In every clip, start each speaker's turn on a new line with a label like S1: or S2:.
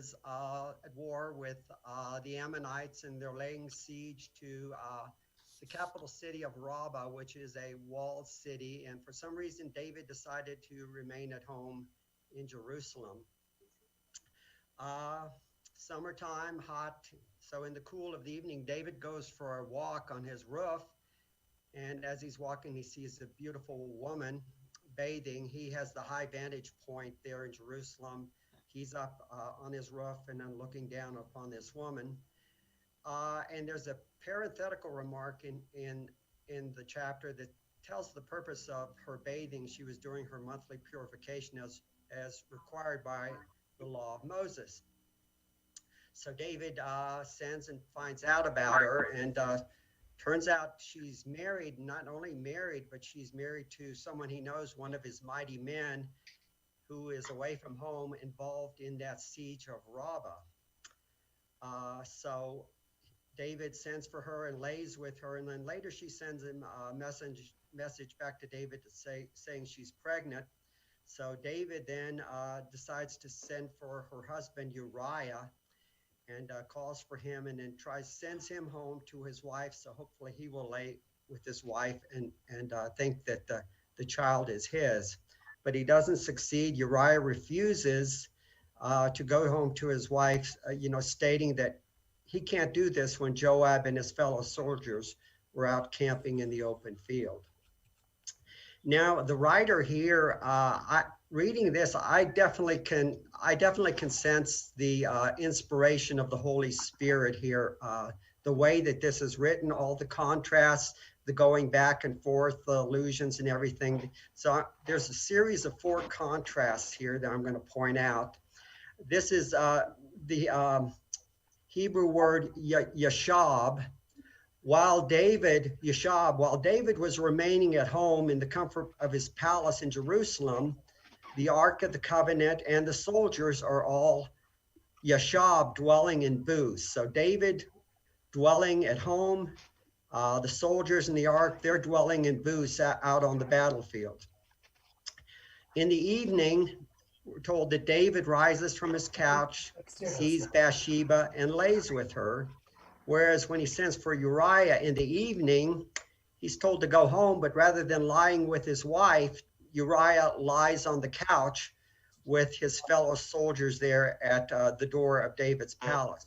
S1: is at war with the Ammonites, and they're laying siege to the capital city of Rabbah, which is a walled city. And for some reason, David decided to remain at home in Jerusalem. Uh, Summertime, hot. So in the cool of the evening, David goes for a walk on his roof. And as he's walking, he sees a beautiful woman bathing. He has the high vantage point there in Jerusalem. He's up on his roof and then looking down upon this woman. And there's a parenthetical remark in the chapter that tells the purpose of her bathing. She was doing her monthly purification as required by the law of Moses. So David sends and finds out about her, and turns out she's married, not only married, but she's married to someone he knows, one of his mighty men who is away from home, involved in that siege of Rabbah. So David sends for her and lays with her, and then later she sends him a message back to David to saying she's pregnant. So David then decides to send for her husband Uriah, and calls for him, and then sends him home to his wife. So hopefully he will lay with his wife and think that the child is his. But he doesn't succeed. Uriah refuses to go home to his wife, stating that he can't do this when Joab and his fellow soldiers were out camping in the open field. Now, the writer here, reading this, I definitely can sense the inspiration of the Holy Spirit here. The way that this is written, all the contrasts, the going back and forth, the allusions and everything. So there's a series of 4 contrasts here that I'm going to point out. This is the Hebrew word yashab. While David was remaining at home in the comfort of his palace in Jerusalem, the Ark of the Covenant and the soldiers are all yashab, dwelling in booths. So David dwelling at home, the soldiers in the Ark, they're dwelling in booths out on the battlefield. In the evening, we're told that David rises from his couch, sees Bathsheba, and lays with her. Whereas when he sends for Uriah in the evening, he's told to go home, but rather than lying with his wife, Uriah lies on the couch with his fellow soldiers there at the door of David's palace.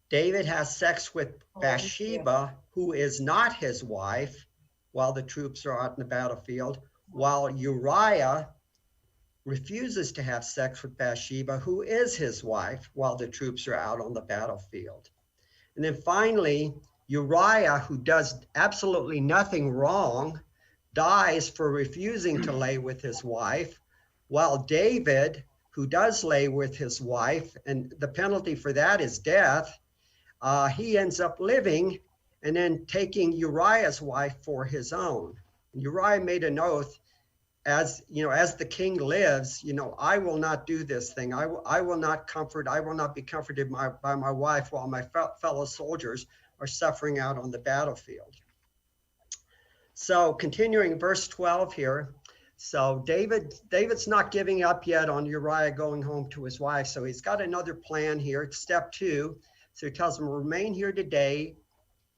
S1: David has sex with Bathsheba, who is not his wife, while the troops are out in the battlefield, while Uriah refuses to have sex with Bathsheba, who is his wife, while the troops are out on the battlefield. And then finally, Uriah, who does absolutely nothing wrong, dies for refusing to lay with his wife, while David, who does lay with his wife, and the penalty for that is death, he ends up living and then taking Uriah's wife for his own. And Uriah made an oath, as the king lives, I will not do this thing. I will not be comforted by my wife while my fellow soldiers are suffering out on the battlefield. So continuing verse 12 here. So David's not giving up yet on Uriah going home to his wife. So he's got another plan here. It's step 2. So he tells him, remain here today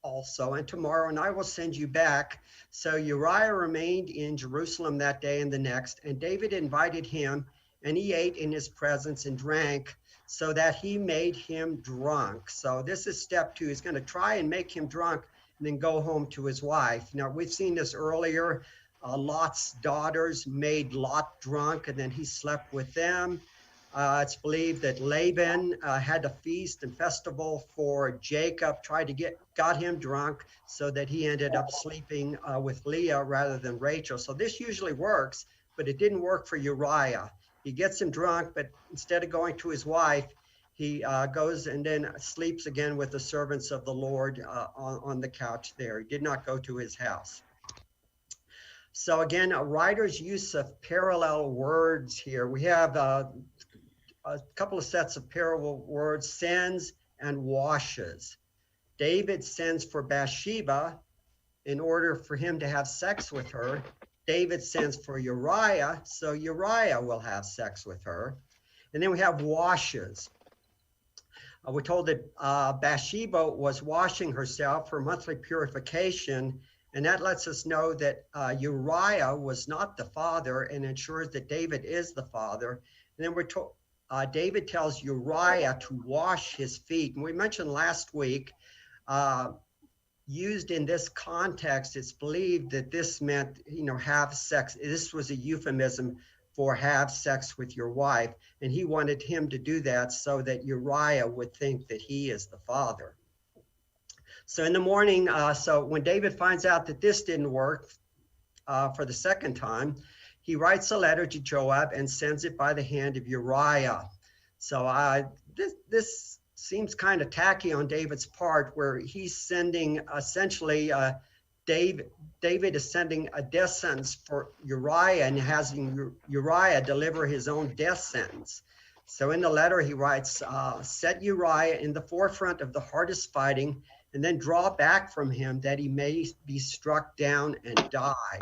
S1: also, and tomorrow, and I will send you back. So Uriah remained in Jerusalem that day and the next, and David invited him, and he ate in his presence and drank, so that he made him drunk. So this is step 2. He's going to try and make him drunk and then go home to his wife. Now, we've seen this earlier. Lot's daughters made Lot drunk, and then he slept with them. It's believed that Laban had a feast and festival for Jacob, got him drunk so that he ended up sleeping with Leah rather than Rachel. So this usually works, but it didn't work for Uriah. He gets him drunk, but instead of going to his wife, he goes and then sleeps again with the servants of the Lord on the couch there. He did not go to his house. So again, a writer's use of parallel words here. We have a couple of sets of parallel words, sends and washes. David sends for Bathsheba in order for him to have sex with her. David sends for Uriah, so Uriah will have sex with her. And then we have washes. We're told that Bathsheba was washing herself for monthly purification, and that lets us know that Uriah was not the father and ensures that David is the father. And then we're told David tells Uriah to wash his feet. And we mentioned last week, used in this context, it's believed that this meant, have sex. This was a euphemism for have sex with your wife. And he wanted him to do that so that Uriah would think that he is the father. So in the morning, so when David finds out that this didn't work for the second time, he writes a letter to Joab and sends it by the hand of Uriah. So this seems kind of tacky on David's part, where he's sending essentially David is sending a death sentence for Uriah and having Uriah deliver his own death sentence. So in the letter he writes, set Uriah in the forefront of the hardest fighting and then draw back from him that he may be struck down and die.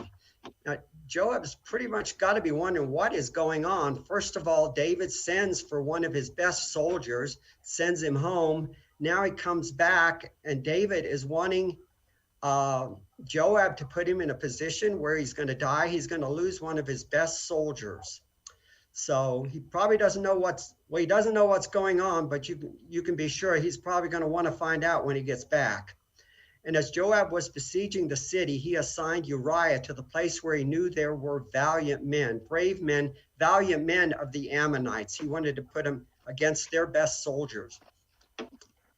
S1: Now, Joab's pretty much got to be wondering what is going on. First of all, David sends for one of his best soldiers, sends him home. Now he comes back and David is wanting Joab to put him in a position where he's going to die. He's going to lose one of his best soldiers. So he probably doesn't know he doesn't know what's going on, but you can be sure he's probably going to want to find out when he gets back. And as Joab was besieging the city, he assigned Uriah to the place where he knew there were valiant men, brave men, valiant men of the Ammonites. He wanted to put him against their best soldiers.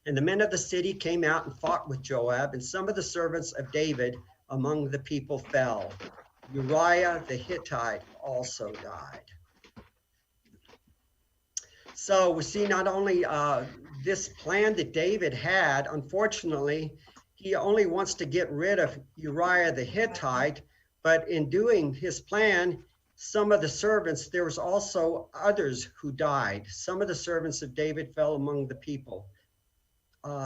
S1: And the men of the city came out and fought with Joab, and some of the servants of David among the people fell. Uriah the Hittite also died. So we see not only this plan that David had, unfortunately, he only wants to get rid of Uriah the Hittite, but in doing his plan, some of the servants, there was also others who died. Some of the servants of David fell among the people.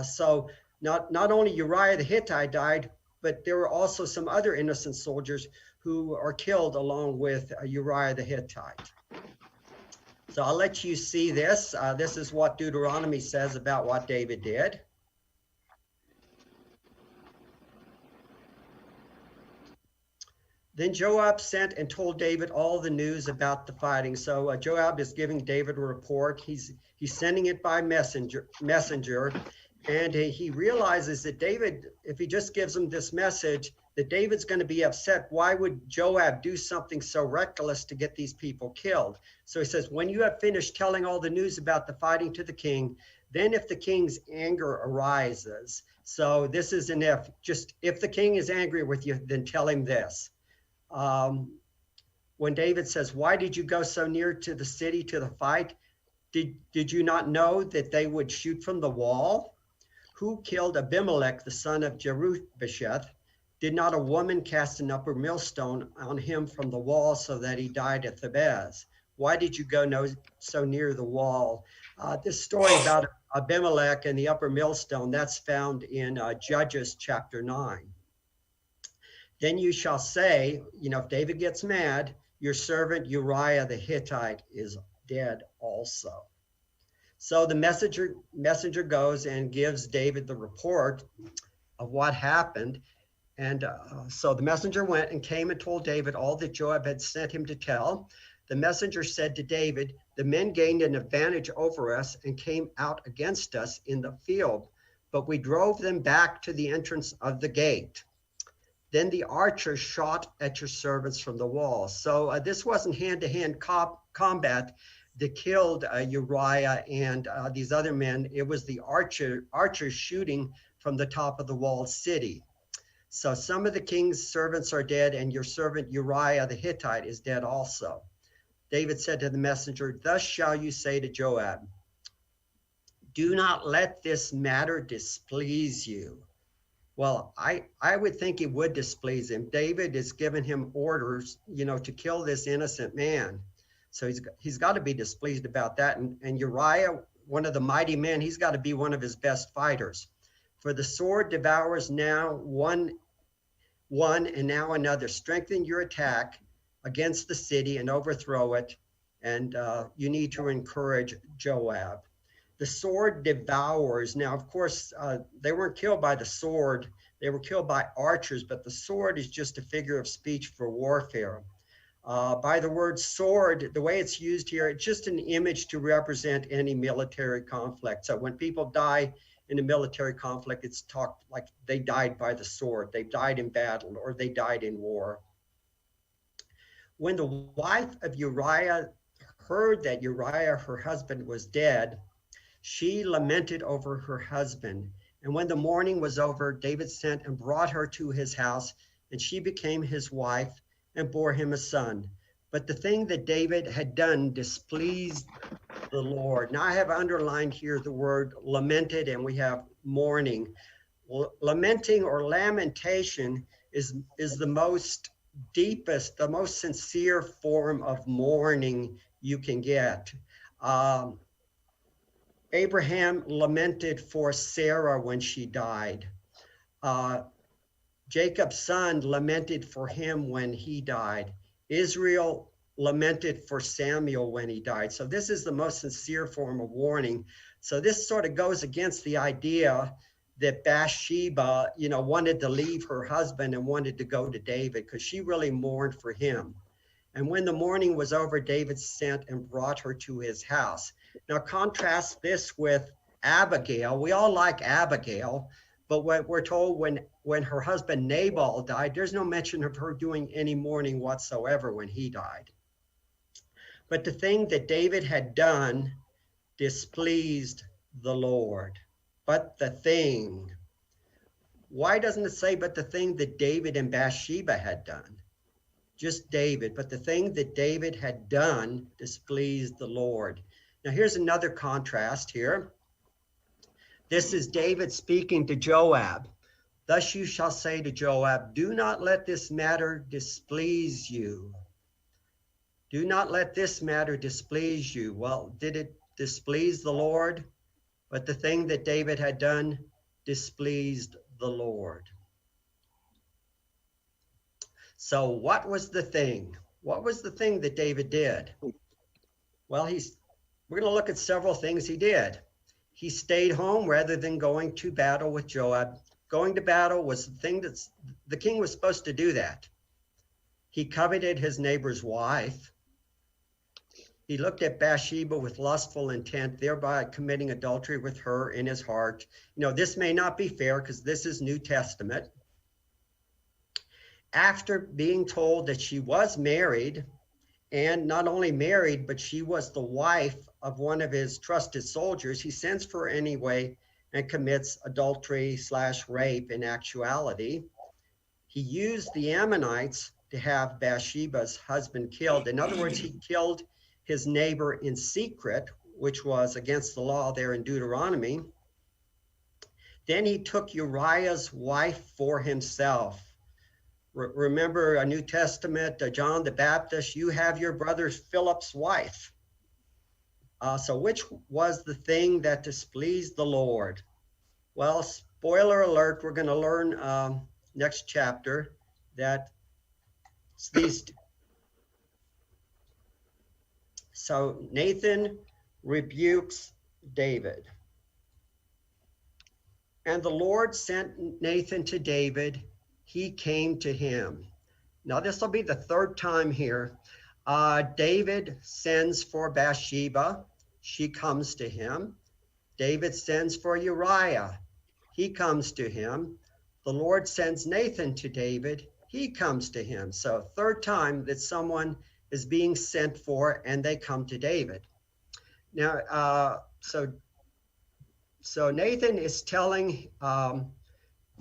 S1: So not only Uriah the Hittite died, but there were also some other innocent soldiers who are killed along with Uriah the Hittite. So I'll let you see this. This is what Deuteronomy says about what David did. Then Joab sent and told David all the news about the fighting. So Joab is giving David a report. He's sending it by messenger, and he realizes that David, if he just gives him this message, that David's going to be upset. Why would Joab do something so reckless to get these people killed? So he says, when you have finished telling all the news about the fighting to the king, then if the king's anger arises, so this is an if, just if the king is angry with you, then tell him this. When David says, why did you go so near to the city to the fight? Did you not know that they would shoot from the wall? Who killed Abimelech, the son of Jerubbesheth? Did not a woman cast an upper millstone on him from the wall so that he died at Thebez? Why did you go so near the wall? This story about Abimelech and the upper millstone, that's found in Judges chapter 9. Then you shall say, if David gets mad, your servant Uriah the Hittite is dead also. So the messenger goes and gives David the report of what happened. And so the messenger went and came and told David all that Joab had sent him to tell. The messenger said to David, the men gained an advantage over us and came out against us in the field, but we drove them back to the entrance of the gate. Then the archers shot at your servants from the wall. So this wasn't hand-to-hand combat that killed Uriah and these other men. It was the archers shooting from the top of the walled city. So some of the king's servants are dead, and your servant Uriah the Hittite is dead also. David said to the messenger, thus shall you say to Joab, do not let this matter displease you. Well, I would think it would displease him. David has given him orders, to kill this innocent man. So he's got to be displeased about that. And Uriah, one of the mighty men, he's got to be one of his best fighters. For the sword devours now one and now another. Strengthen your attack against the city and overthrow it, and you need to encourage Joab. The sword devours. Now, of course, they weren't killed by the sword. They were killed by archers, but the sword is just a figure of speech for warfare. By the word sword, the way it's used here, it's just an image to represent any military conflict. So when people die in a military conflict, it's talked like they died by the sword, they died in battle, or they died in war. When the wife of Uriah heard that Uriah, her husband, was dead, she lamented over her husband. And when the mourning was over, David sent and brought her to his house, and she became his wife and bore him a son. But the thing that David had done displeased the Lord. Now I have underlined here the word lamented, and we have mourning. Lamenting or lamentation is the most deepest, the most sincere form of mourning you can get. Abraham lamented for Sarah when she died. Jacob's son lamented for him when he died. Israel lamented for Samuel when he died. So this is the most sincere form of mourning. So this sort of goes against the idea that Bathsheba, wanted to leave her husband and wanted to go to David, because she really mourned for him. And when the mourning was over, David sent and brought her to his house. Now contrast this with Abigail. We all like Abigail, but what we're told when her husband Nabal died, there's no mention of her doing any mourning whatsoever when he died. But the thing that David had done displeased the Lord. But the thing, why doesn't it say, but the thing that David and Bathsheba had done? Just David, but the thing that David had done displeased the Lord. Now here's another contrast here. This is David speaking to Joab. Thus you shall say to Joab, do not let this matter displease you. Do not let this matter displease you. Well, did it displease the Lord? But the thing that David had done displeased the Lord. So what was the thing? What was the thing that David did? Well, we're going to look at several things he did. He stayed home rather than going to battle with Joab. Going to battle was the thing the king was supposed to do that. He coveted his neighbor's wife. He looked at Bathsheba with lustful intent, thereby committing adultery with her in his heart. This may not be fair because this is New Testament. After being told that she was married, and not only married, but she was the wife of one of his trusted soldiers, he sends for her anyway and commits adultery/rape in actuality. He used the Ammonites to have Bathsheba's husband killed. In other words, he killed his neighbor in secret, which was against the law there in Deuteronomy. Then he took Uriah's wife for himself. Remember a New Testament, John the Baptist, you have your brother Philip's wife. So which was the thing that displeased the Lord? Well, spoiler alert, we're going to learn next chapter that it's these two. So Nathan rebukes David. And the Lord sent Nathan to David. He came to him. Now this will be the third time here. David sends for Bathsheba. She comes to him. David sends for Uriah. He comes to him. The Lord sends Nathan to David. He comes to him. So third time that someone is being sent for and they come to David. Now, so Nathan is telling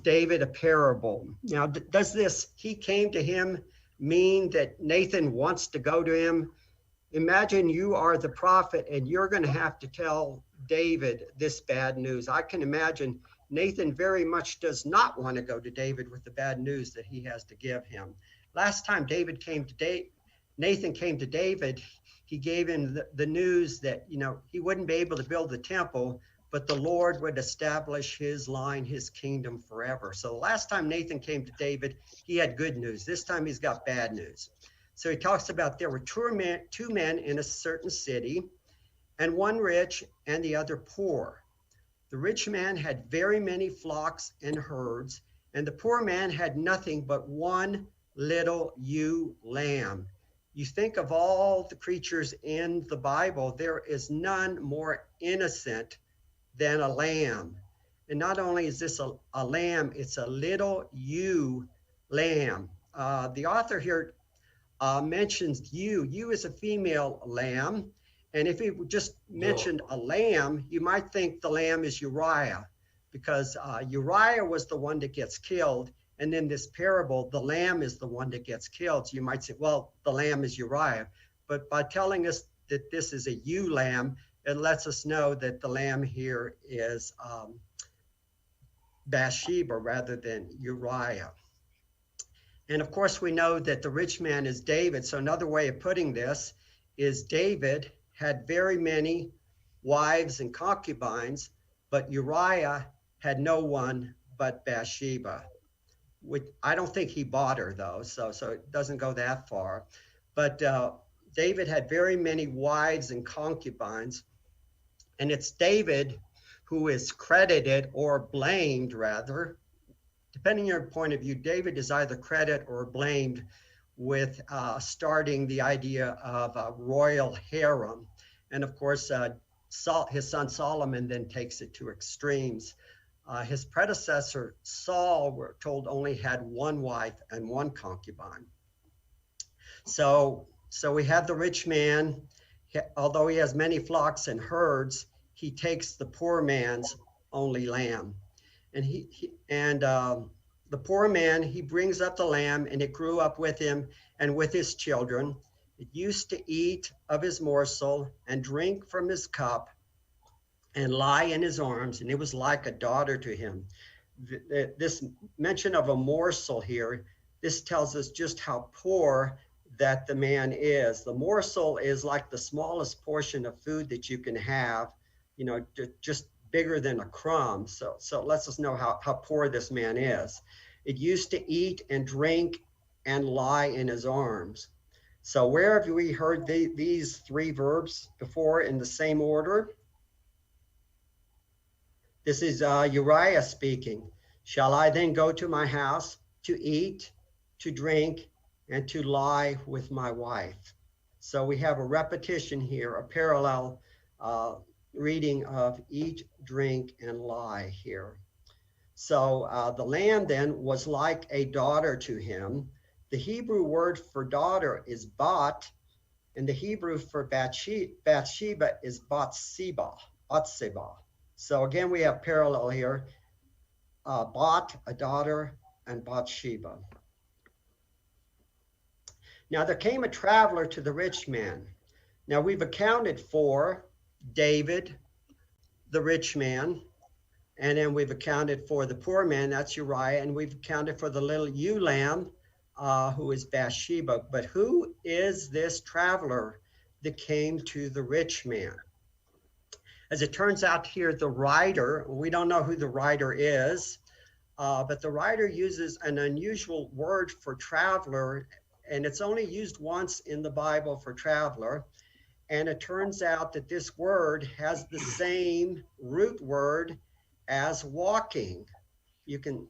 S1: David a parable. Now, does this "he came to him" mean that Nathan wants to go to him? Imagine you are the prophet and you're going to have to tell David this bad news. I can imagine Nathan very much does not want to go to David with the bad news that he has to give him. Last time Nathan came to David, he gave him the news that, he wouldn't be able to build the temple, but the Lord would establish his line, his kingdom forever. So the last time Nathan came to David, he had good news. This time he's got bad news. So he talks about there were two men in a certain city, and one rich and the other poor. The rich man had very many flocks and herds, and the poor man had nothing but one little ewe lamb. You think of all the creatures in the Bible, there is none more innocent than a lamb. And not only is this a lamb, it's a little ewe lamb. The author here mentions ewe. Ewe is a female lamb. And if he just mentioned a lamb, you might think the lamb is Uriah, because Uriah was the one that gets killed. And in this parable, the lamb is the one that gets killed. So you might say, well, the lamb is Uriah. But by telling us that this is a ewe lamb, it lets us know that the lamb here is Bathsheba rather than Uriah. And of course, we know that the rich man is David. So another way of putting this is David had very many wives and concubines, but Uriah had no one but Bathsheba. I don't think he bought her though, so it doesn't go that far. But David had very many wives and concubines, and it's David who is credited or blamed, rather, depending on your point of view. David is either credited or blamed with starting the idea of a royal harem. And of course, his son Solomon then takes it to extremes. His predecessor, Saul, we're told only had one wife and one concubine. So we have the rich man, although he has many flocks and herds, he takes the poor man's only lamb. And the poor man, he brings up the lamb, and it grew up with him and with his children. It used to eat of his morsel and drink from his cup and lie in his arms, and it was like a daughter to him. This mention of a morsel here, this tells us just how poor that the man is. The morsel is like the smallest portion of food that you can have, you know, just bigger than a crumb. So it lets us know how poor this man is. It used to eat and drink and lie in his arms. So where have we heard these three verbs before in the same order? This is Uriah speaking. Shall I then go to my house to eat, to drink, and to lie with my wife? So we have a repetition here, a parallel reading of eat, drink, and lie here. So the lamb then was like a daughter to him. The Hebrew word for daughter is bat, and the Hebrew for Bathsheba is Batseba. So again, we have parallel here, Bat, a daughter, and Bathsheba. Now there came a traveler to the rich man. Now we've accounted for David, the rich man, and then we've accounted for the poor man, that's Uriah, and we've accounted for the little ewe lamb, who is Bathsheba. But who is this traveler that came to the rich man? As it turns out here, the writer, we don't know who the writer is, but the writer uses an unusual word for traveler, and it's only used once in the Bible for traveler. And it turns out that this word has the same root word as walking. You can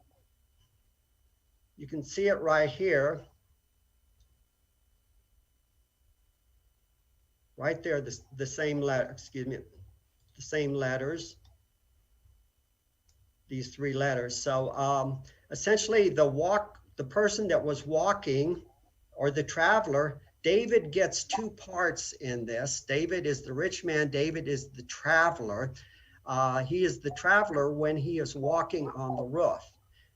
S1: see it right here. Right there, the same letter, excuse me, the same letters, these three letters. So essentially the person that was walking, or the traveler, David gets two parts in this. David is the rich man, David is the traveler. He is the traveler when he is walking on the roof.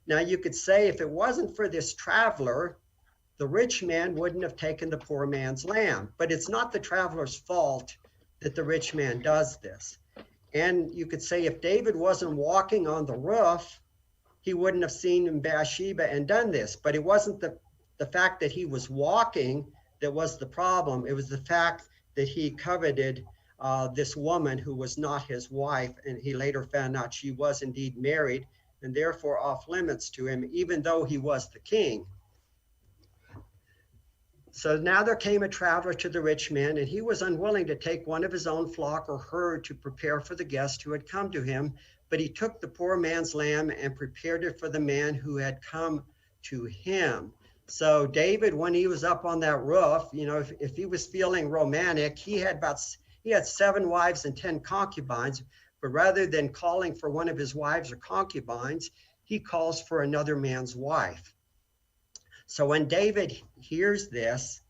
S1: Now you could say if it wasn't for this traveler, the rich man wouldn't have taken the poor man's lamb. But it's not the traveler's fault that the rich man does this. And you could say if David wasn't walking on the roof, he wouldn't have seen Bathsheba and done this. But it wasn't the fact that he was walking that was the problem. It was the fact that he coveted this woman who was not his wife, and he later found out she was indeed married and therefore off limits to him, even though he was the king. So now there came a traveler to the rich man, and he was unwilling to take one of his own flock or herd to prepare for the guest who had come to him. But he took the poor man's lamb and prepared it for the man who had come to him. So David, when he was up on that roof, if he was feeling romantic, he had 7 wives and 10 concubines. But rather than calling for one of his wives or concubines, he calls for another man's wife. So when David hears this,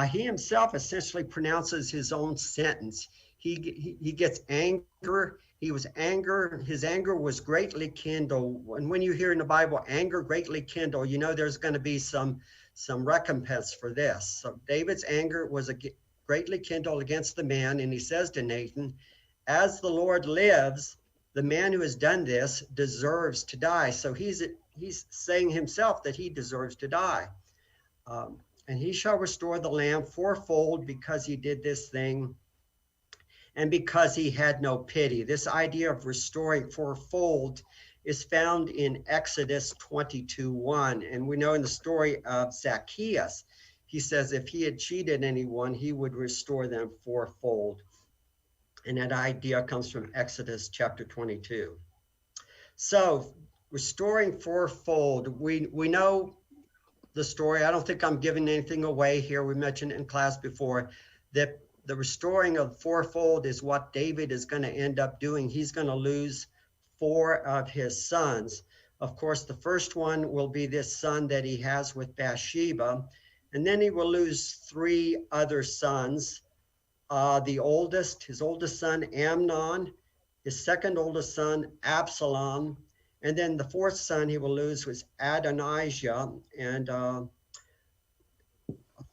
S1: he himself essentially pronounces his own sentence. He gets anger. His anger was greatly kindled. And when you hear in the Bible, anger greatly kindled, there's going to be some recompense for this. So David's anger was greatly kindled against the man. And he says to Nathan, as the Lord lives, the man who has done this deserves to die. So he's saying himself that he deserves to die. And he shall restore the lamb fourfold because he did this thing and because he had no pity. This idea of restoring fourfold is found in Exodus 22:1. And we know in the story of Zacchaeus, he says if he had cheated anyone, he would restore them fourfold. And that idea comes from Exodus chapter 22. So restoring fourfold, we know the story. I don't think I'm giving anything away here. We mentioned in class before that the restoring of fourfold is what David is going to end up doing. He's going to lose 4 of his sons. Of course, the first one will be this son that he has with Bathsheba, and then he will lose 3 other sons. His oldest son, Amnon, his second oldest son, Absalom, and then the 4th son he will lose was Adonijah. And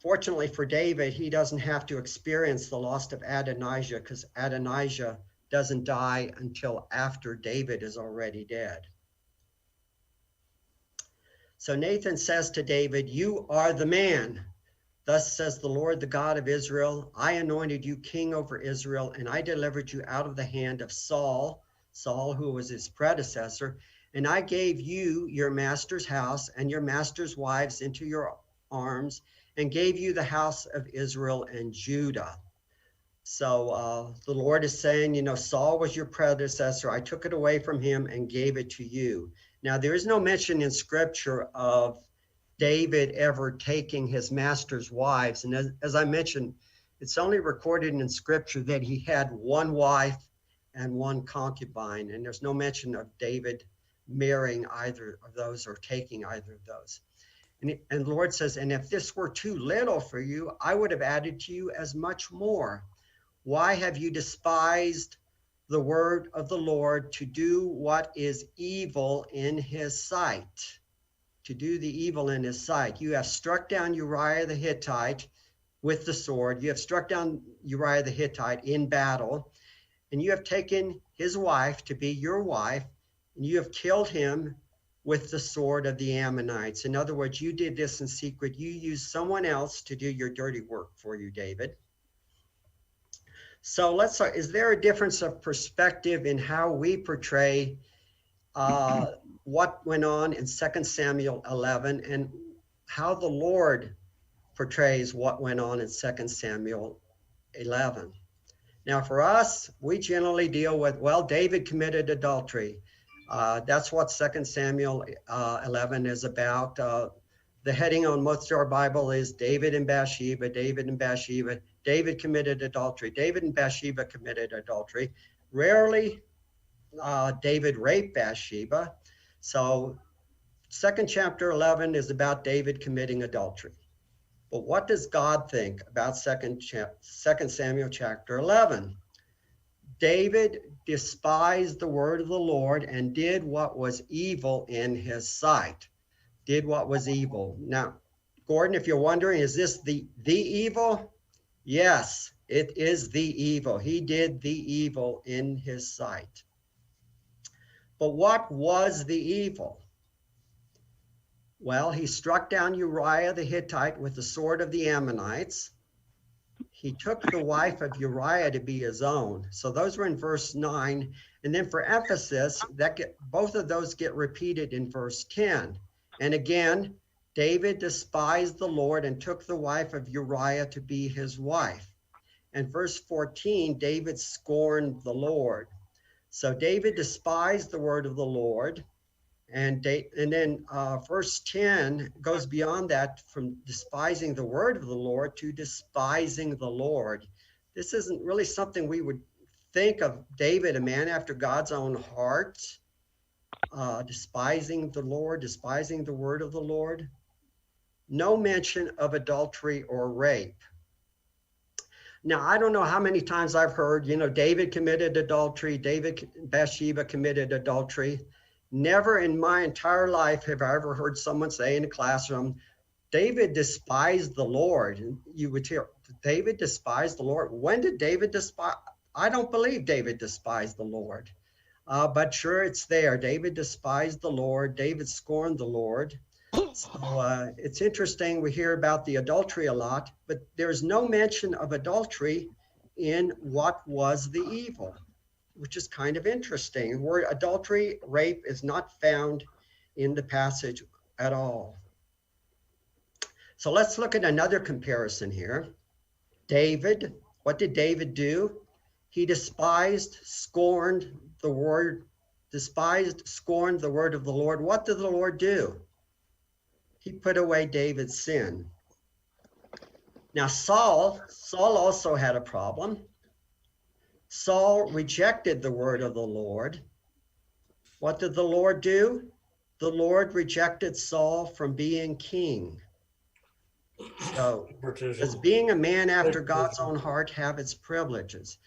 S1: fortunately for David, he doesn't have to experience the loss of Adonijah because Adonijah doesn't die until after David is already dead. So Nathan says to David, you are the man. Thus says the Lord, the God of Israel, I anointed you king over Israel, and I delivered you out of the hand of Saul, who was his predecessor, and I gave you your master's house and your master's wives into your arms, and gave you the house of Israel and Judah. So the Lord is saying, Saul was your predecessor. I took it away from him and gave it to you. Now, there is no mention in Scripture of David ever taking his master's wives. And as I mentioned, it's only recorded in Scripture that he had 1 wife and 1 concubine. And there's no mention of David marrying either of those or taking either of those. And the Lord says, and if this were too little for you, I would have added to you as much more. Why have you despised the word of the Lord to do what is evil in his sight? To do the evil in his sight. You have struck down Uriah the Hittite with the sword. You have struck down Uriah the Hittite in battle, and you have taken his wife to be your wife, and you have killed him with the sword of the Ammonites. In other words, you did this in secret. You used someone else to do your dirty work for you, David. So let's start. Is there a difference of perspective in how we portray what went on in 2 Samuel 11 and how the Lord portrays what went on in 2 Samuel 11? Now, for us, we generally deal with, well, David committed adultery. That's what 2 Samuel 11 is about. The heading on most of our Bible is David and Bathsheba, David and Bathsheba. David committed adultery. David and Bathsheba committed adultery. Rarely David raped Bathsheba. So 2 chapter 11 is about David committing adultery. But what does God think about 2 Samuel chapter 11? David despised the word of the Lord and did what was evil in his sight. Did what was evil. Now, Gordon, if you're wondering, is this the evil? Yes, it is the evil. He did the evil in his sight. But what was the evil? Well, he struck down Uriah the Hittite with the sword of the Ammonites. He took the wife of Uriah to be his own. So those were in verse 9. And then for emphasis, both of those get repeated in verse 10. And again, David despised the Lord and took the wife of Uriah to be his wife. And verse 14, David scorned the Lord. So David despised the word of the Lord. And then verse 10 goes beyond that, from despising the word of the Lord to despising the Lord. This isn't really something we would think of David, a man after God's own heart, despising the Lord, despising the word of the Lord. No mention of adultery or rape. Now, I don't know how many times I've heard, David committed adultery, Bathsheba committed adultery. Never in my entire life have I ever heard someone say in a classroom, David despised the Lord. And you would hear, David despised the Lord. When did David despise? I don't believe David despised the Lord. But sure, it's there. David despised the Lord. David scorned the Lord. So it's interesting. We hear about the adultery a lot, but there's no mention of adultery in what was the evil, which is kind of interesting. The word adultery, rape is not found in the passage at all. So let's look at another comparison here. David, what did David do? He despised, scorned the word of the Lord. What did the Lord do? He put away David's sin. Now Saul also had a problem. Saul rejected the word of the Lord. What did the Lord do? The Lord rejected Saul from being king. So does being a man after God's own heart have its privileges?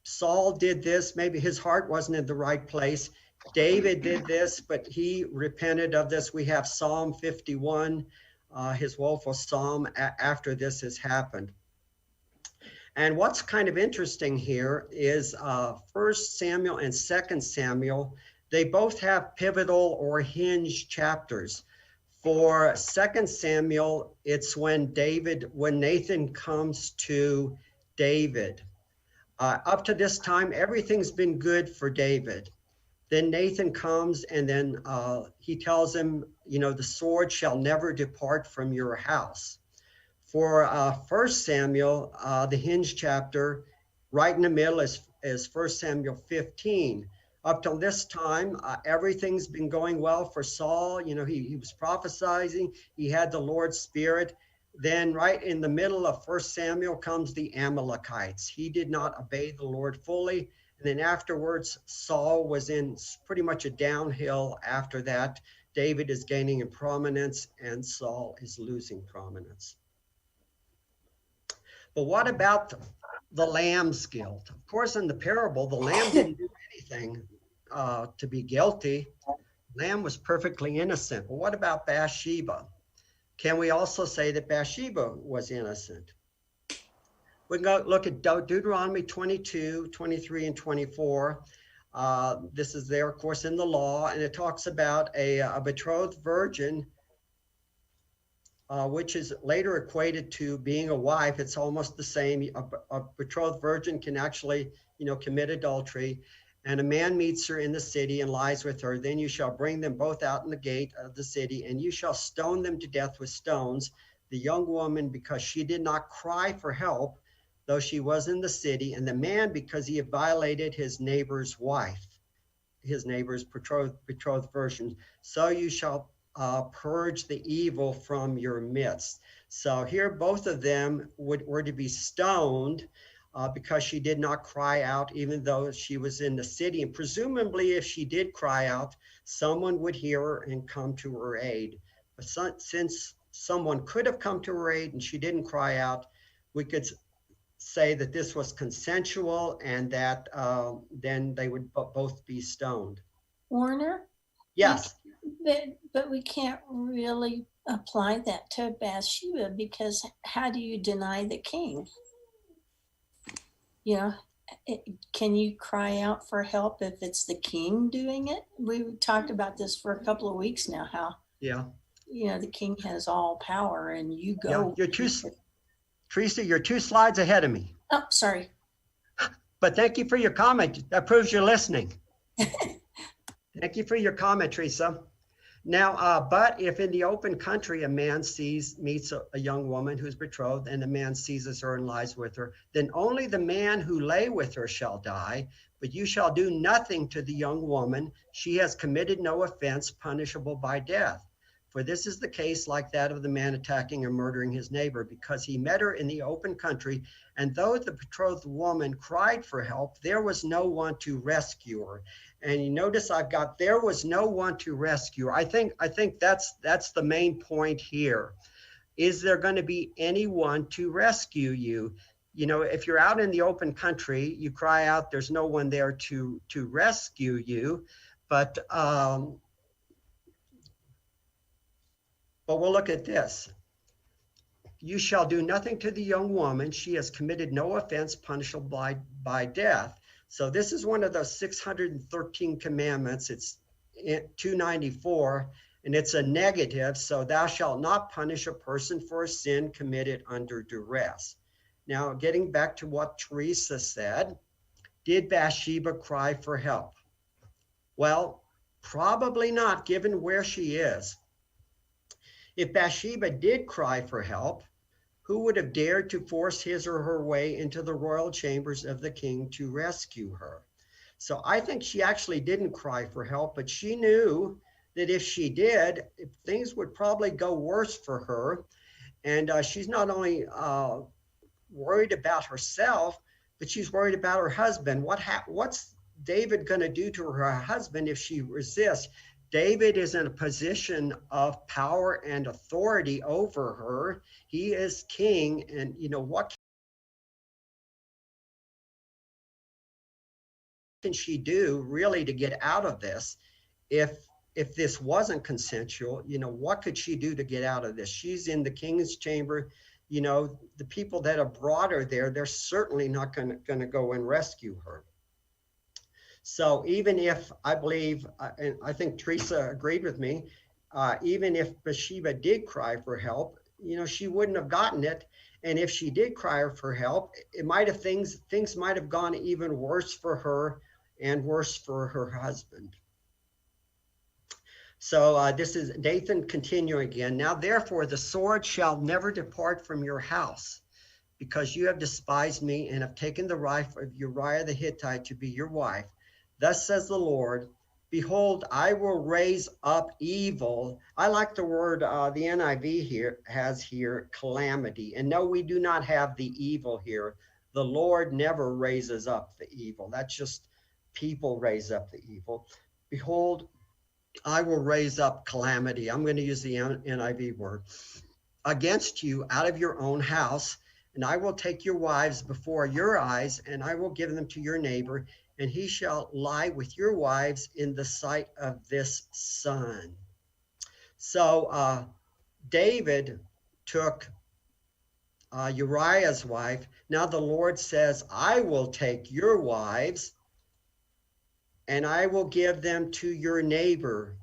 S1: Saul did this, maybe his heart wasn't in the right place. David did this, but he repented of this. We have Psalm 51, his woeful psalm after this has happened. And what's kind of interesting here is 1 Samuel and 2 Samuel, they both have pivotal or hinge chapters. For 2 Samuel, it's when Nathan comes to David. Up to this time, everything's been good for David. Then Nathan comes and then he tells him, the sword shall never depart from your house. For 1 Samuel, the hinge chapter, right in the middle is 1 Samuel 15. Up till this time, everything's been going well for Saul. He was prophesying. He had the Lord's Spirit. Then right in the middle of 1 Samuel comes the Amalekites. He did not obey the Lord fully. And then afterwards, Saul was in pretty much a downhill after that. David is gaining in prominence and Saul is losing prominence. But what about the lamb's guilt? Of course, in the parable, the lamb didn't do anything to be guilty. Lamb was perfectly innocent. But what about Bathsheba? Can we also say that Bathsheba was innocent? We can go look at Deuteronomy 22, 23, and 24. This is there, of course, in the law, and it talks about a betrothed virgin, which is later equated to being a wife. It's almost the same. A betrothed virgin can actually, commit adultery. And a man meets her in the city and lies with her. Then you shall bring them both out in the gate of the city, and you shall stone them to death with stones. The young woman, because she did not cry for help, though she was in the city, and the man, because he had violated his neighbor's wife, his neighbor's betrothed virgin. So you shall purge the evil from your midst. So here, both of them were to be stoned because she did not cry out, even though she was in the city. And presumably, if she did cry out, someone would hear her and come to her aid. But since someone could have come to her aid and she didn't cry out, we could say that this was consensual and that then they would both be stoned.
S2: Warner?
S1: Yes.
S2: But we can't really apply that to Bathsheba, because how do you deny the king? Can you cry out for help if it's the king doing it? We've talked about this for a couple of weeks now, how the king has all power and you go.
S1: Yeah, Teresa, you're 2 slides ahead of me.
S2: Oh, sorry.
S1: But thank you for your comment. That proves you're listening. Thank you for your comment, Teresa. Now, but if in the open country a man meets a young woman who's betrothed, and the man seizes her and lies with her, then only the man who lay with her shall die. But you shall do nothing to the young woman. She has committed no offense punishable by death. For this is the case like that of the man attacking and murdering his neighbor, because he met her in the open country, and though the betrothed woman cried for help, there was no one to rescue her. And you notice I've got, there was no one to rescue. I think that's the main point here. Is there going to be anyone to rescue you? You know, if you're out in the open country, you cry out, there's no one there to rescue you. But we'll look at this. You shall do nothing to the young woman. She has committed no offense punishable by death. So this is one of those 613 commandments. It's 294, and it's a negative. So thou shalt not punish a person for a sin committed under duress. Now, getting back to what Teresa said, did Bathsheba cry for help? Well, probably not, given where she is. If Bathsheba did cry for help, who would have dared to force his or her way into the royal chambers of the king to rescue her? So I think she actually didn't cry for help, but she knew that if she did, things would probably go worse for her. And she's not only worried about herself, but she's worried about her husband. What's David going to do to her husband if she resists? David is in a position of power and authority over her. He is king, and you know, what can she do really to get out of this? If this wasn't consensual, you know, what could she do to get out of this? She's in the king's chamber. You know, the people that have brought her there, they're certainly not going to go and rescue her. So even if, I believe, and I think Teresa agreed with me, even if Bathsheba did cry for help, you know, she wouldn't have gotten it. And if she did cry for help, it might have things might have gone even worse for her and worse for her husband. So this is Nathan continuing again. Now, therefore, the sword shall never depart from your house, because you have despised me and have taken the wife of Uriah the Hittite to be your wife. Thus says the Lord, behold, I will raise up evil. I like the word the NIV here has here, calamity. And no, we do not have the evil here. The Lord never raises up the evil. That's just people raise up the evil. Behold, I will raise up calamity. I'm going to use the NIV word. Against you out of your own house, and I will take your wives before your eyes, and I will give them to your neighbor, and he shall lie with your wives in the sight of this sun. So David took Uriah's wife. Now the Lord says, I will take your wives and I will give them to your neighbor.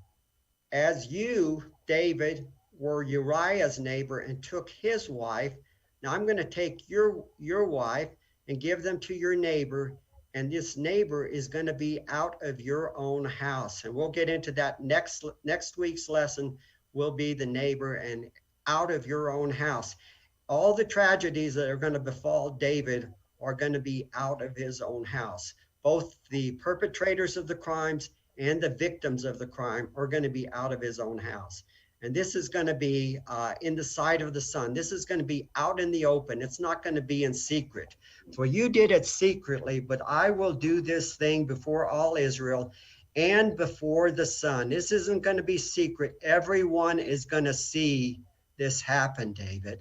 S1: As you, David, were Uriah's neighbor and took his wife, now I'm going to take your wife and give them to your neighbor, and this neighbor is going to be out of your own house. And we'll get into that next week's lesson will be the neighbor and out of your own house. All the tragedies that are going to befall David are going to be out of his own house. Both the perpetrators of the crimes and the victims of the crime are going to be out of his own house. And this is going to be in the sight of the sun. This is going to be out in the open. It's not going to be in secret. For you did it secretly, but I will do this thing before all Israel and before the sun. This isn't going to be secret. Everyone is going to see this happen, David.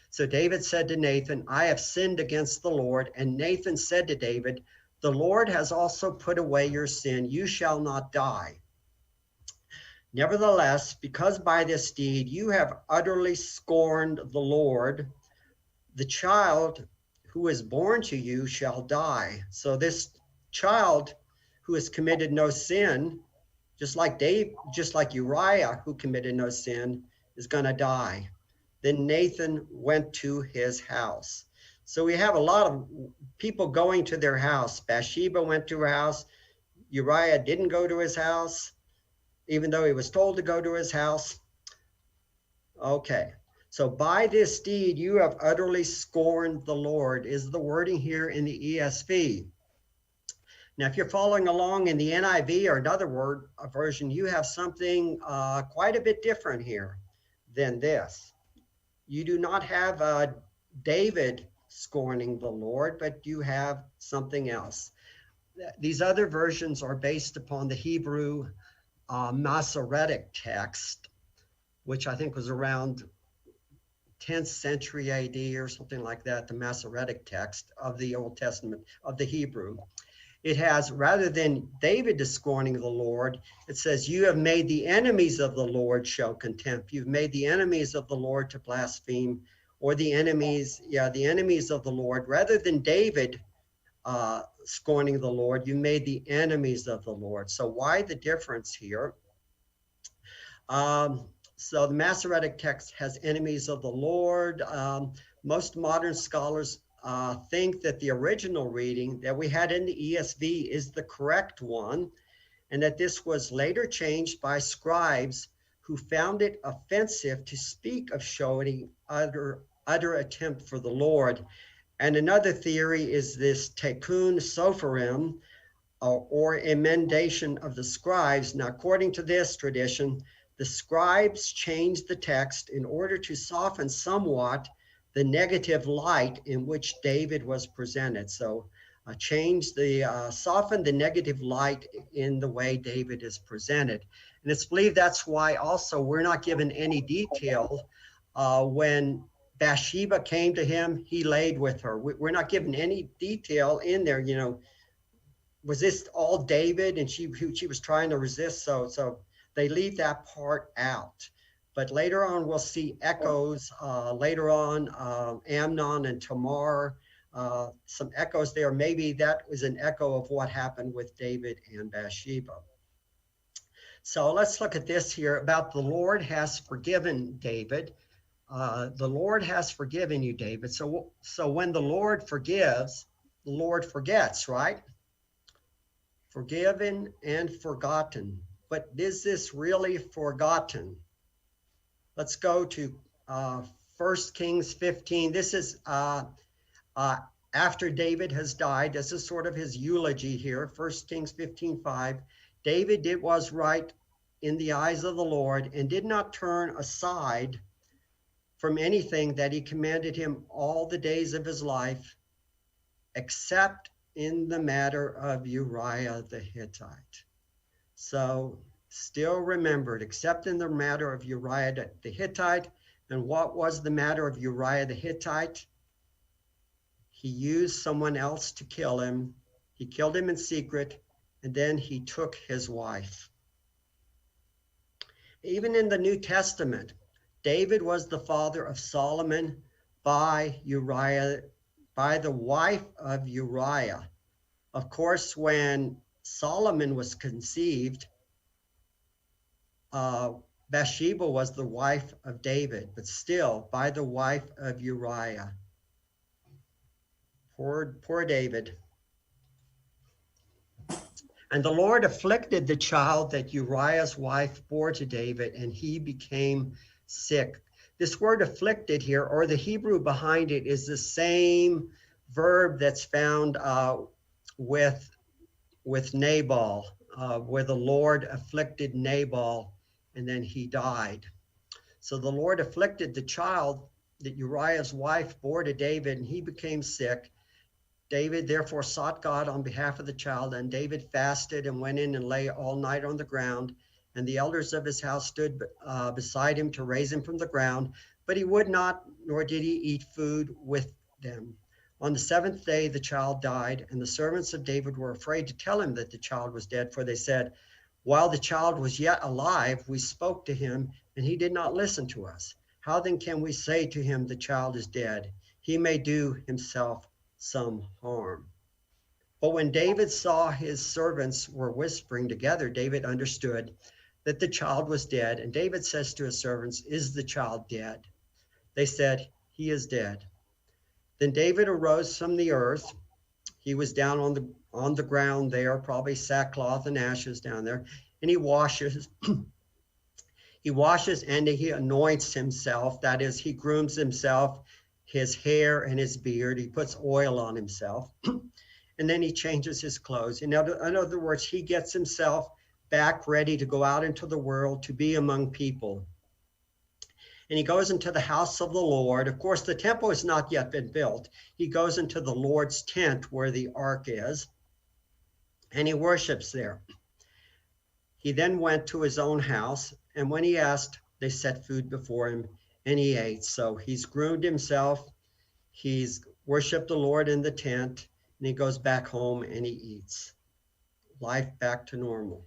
S1: So David said to Nathan, I have sinned against the Lord. And Nathan said to David, the Lord has also put away your sin. You shall not die. Nevertheless, because by this deed you have utterly scorned the Lord, the child who is born to you shall die. So this child who has committed no sin, just like Uriah who committed no sin, is going to die. Then Nathan went to his house. So we have a lot of people going to their house. Bathsheba went to her house. Uriah didn't go to his house. even though he was told to go to his house. Okay, so by this deed you have utterly scorned the Lord is the wording here in the ESV. Now, if you're following along in the NIV or another version, you have something quite a bit different here than this. You do not have David scorning the Lord, but you have something else. These other versions are based upon the Hebrew Masoretic text, which I think was around 10th century AD or something like that, the Masoretic text of the Old Testament, of the Hebrew. It has, rather than David scorning the Lord, it says, you have made the enemies of the Lord show contempt. You've made the enemies of the Lord to blaspheme, or the enemies of the Lord. Rather than David scorning the Lord, you made the enemies of the Lord. So why the difference here? So the Masoretic text has enemies of the Lord. Most modern scholars think that the original reading that we had in the ESV is the correct one, and that this was later changed by scribes who found it offensive to speak of showing utter attempt for the Lord. And another theory is this Tikkun Sopharim, or emendation of the scribes. Now, according to this tradition, the scribes changed the text in order to soften somewhat the negative light in which David was presented. So soften the negative light in the way David is presented. And it's believed that's why also we're not given any detail. When Bathsheba came to him, he laid with her. We're not given any detail in there, you know, was this all David and she was trying to resist? So they leave that part out. But later on, we'll see echoes. Later on, Amnon and Tamar, some echoes there. Maybe that was an echo of what happened with David and Bathsheba. So let's look at this here about the Lord has forgiven David. The Lord has forgiven you, David. So when the Lord forgives, the Lord forgets, right? Forgiven and forgotten. But is this really forgotten? Let's go to 1 Kings 15. This is after David has died. This is sort of his eulogy here. 1 Kings 15:5. David did what was right in the eyes of the Lord and did not turn aside from anything that he commanded him all the days of his life, except in the matter of Uriah the Hittite. So still remembered, except in the matter of Uriah the Hittite. And what was the matter of Uriah the Hittite? He used someone else to kill him. He killed him in secret, and then he took his wife. Even in the New Testament, David was the father of Solomon by Uriah, by the wife of Uriah. Of course, when Solomon was conceived, Bathsheba was the wife of David, but still by the wife of Uriah. Poor David. And the Lord afflicted the child that Uriah's wife bore to David, and he became sick. This word afflicted here, or the Hebrew behind it, is the same verb that's found with Nabal, where the Lord afflicted Nabal and then he died. So the Lord afflicted the child that Uriah's wife bore to David, and he became sick. David therefore sought God on behalf of the child, and David fasted and went in and lay all night on the ground. And the elders of his house stood beside him to raise him from the ground, but he would not, nor did he eat food with them. On the seventh day, the child died, and the servants of David were afraid to tell him that the child was dead, for they said, while the child was yet alive, we spoke to him, and he did not listen to us. How then can we say to him, the child is dead? He may do himself some harm. But when David saw his servants were whispering together, David understood that the child was dead. And David says to his servants, is the child dead? They said, he is dead. Then David arose from the earth. He was down on the ground there, probably sackcloth and ashes down there. and he washes. He washes and he anoints himself. That is, he grooms himself, his hair and his beard. He puts oil on himself. And then he changes his clothes. In other words, he gets himself back ready to go out into the world to be among people. And he goes into the house of the Lord. Of course, the temple has not yet been built. He goes into the Lord's tent where the ark is, and he worships there. He then went to his own house, and when he asked, they set food before him, and he ate. So he's groomed himself, he's worshiped the Lord in the tent, and he goes back home and he eats. Life back to normal.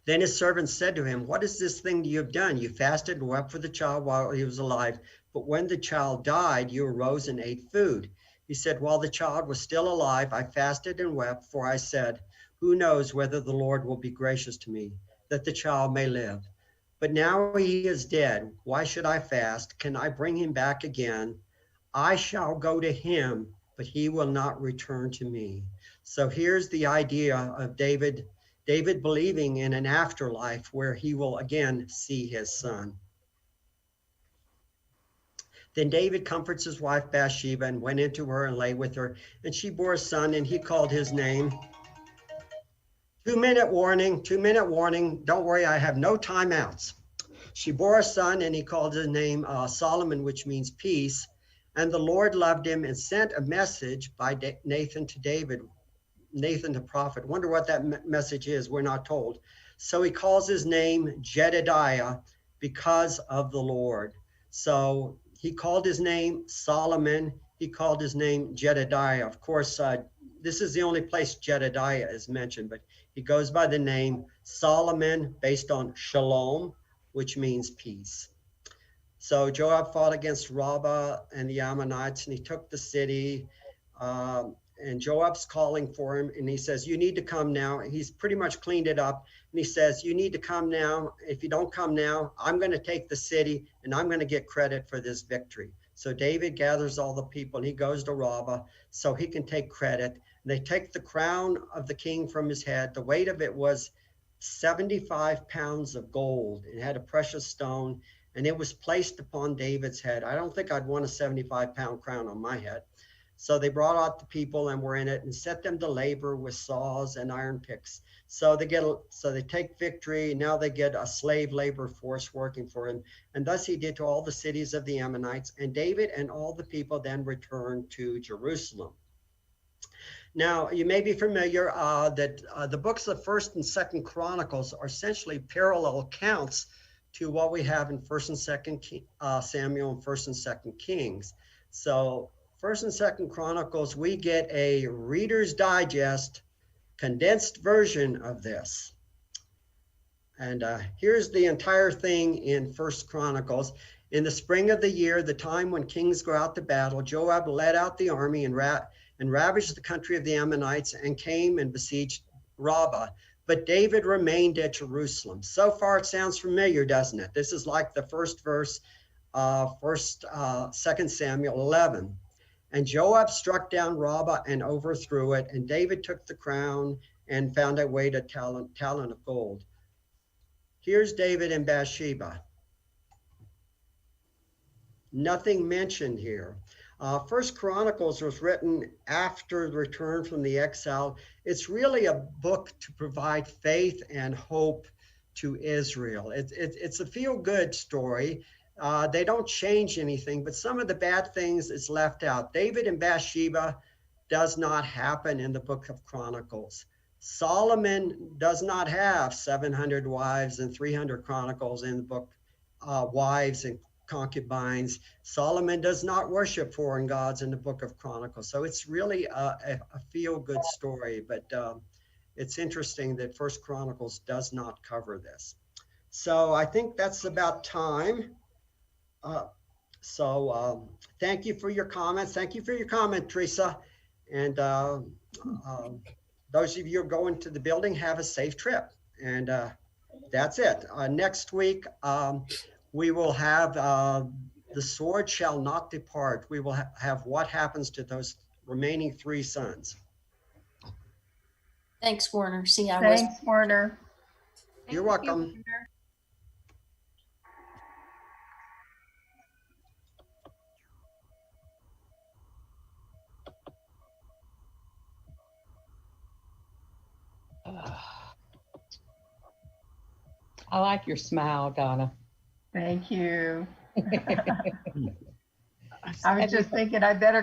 S1: Then his servants said to him, "What is this thing you have done? You fasted and wept for the child while he was alive, but when the child died, you arose and ate food." He said, "While the child was still alive, I fasted and wept, for I said, 'Who knows whether the Lord will be gracious to me, that the child may live?' But now he is dead. Why should I fast? Can I bring him back again? I shall go to him, but he will not return to me." So here's the idea of David believing in an afterlife where he will again see his son. Then David comforts his wife Bathsheba and went into her and lay with her, and she bore a son, and he called his name. 2-minute warning, 2-minute warning. Don't worry, I have no timeouts. She bore a son, and he called his name Solomon, which means peace. And the Lord loved him and sent a message by Nathan to David, Nathan the prophet. Wonder what that message is. We're not told. So he calls his name Jedediah because of the Lord. So he called his name Solomon. He called his name Jedediah. Of course, this is the only place Jedediah is mentioned, but he goes by the name Solomon based on shalom, which means peace. So Joab fought against Rabbah and the Ammonites, and he took the city. And Joab's calling for him, and he says, "You need to come now." He's pretty much cleaned it up, and he says, "You need to come now. If you don't come now, I'm going to take the city, and I'm going to get credit for this victory." So David gathers all the people, and he goes to Rabbah so he can take credit. And they take the crown of the king from his head. The weight of it was 75 pounds of gold. It had a precious stone, and it was placed upon David's head. I don't think I'd want a 75-pound crown on my head. So they brought out the people and were in it and set them to labor with saws and iron picks. So they take victory. Now they get a slave labor force working for him. And thus he did to all the cities of the Ammonites. And David and all the people then returned to Jerusalem. Now, you may be familiar that the books of 1st and 2nd Chronicles are essentially parallel accounts to what we have in 1st and 2nd Samuel and 1st and 2nd Kings. So 1st and 2nd Chronicles, we get a Reader's Digest condensed version of this. And here's the entire thing in 1st Chronicles. In the spring of the year, the time when kings go out to battle, Joab led out the army and ravaged the country of the Ammonites and came and besieged Rabbah. But David remained at Jerusalem. So far, it sounds familiar, doesn't it? This is like the first verse of 2nd Samuel 11. And Joab struck down Rabbah and overthrew it, and David took the crown and found a way to talent of gold. Here's David and Bathsheba. Nothing mentioned here. 1st Chronicles was written after the return from the exile. It's really a book to provide faith and hope to Israel. It's a feel-good story. They don't change anything, but some of the bad things is left out. David and Bathsheba does not happen in the book of Chronicles. Solomon does not have 700 wives and 300 chronicles in the book, wives and concubines. Solomon does not worship foreign gods in the book of Chronicles. So it's really a feel-good story, but it's interesting that 1st Chronicles does not cover this. So I think that's about time. Thank you for your comments. Thank you for your comment, Teresa. And those of you who are going to the building, have a safe trip. And that's it. Next week, we will have the sword shall not depart. We will have what happens to those remaining 3 sons.
S2: Thanks, Werner. See, I was.
S3: Thanks, Werner.
S1: You're welcome.
S4: I like your smile, Donna.
S3: Thank you. I was just thinking I better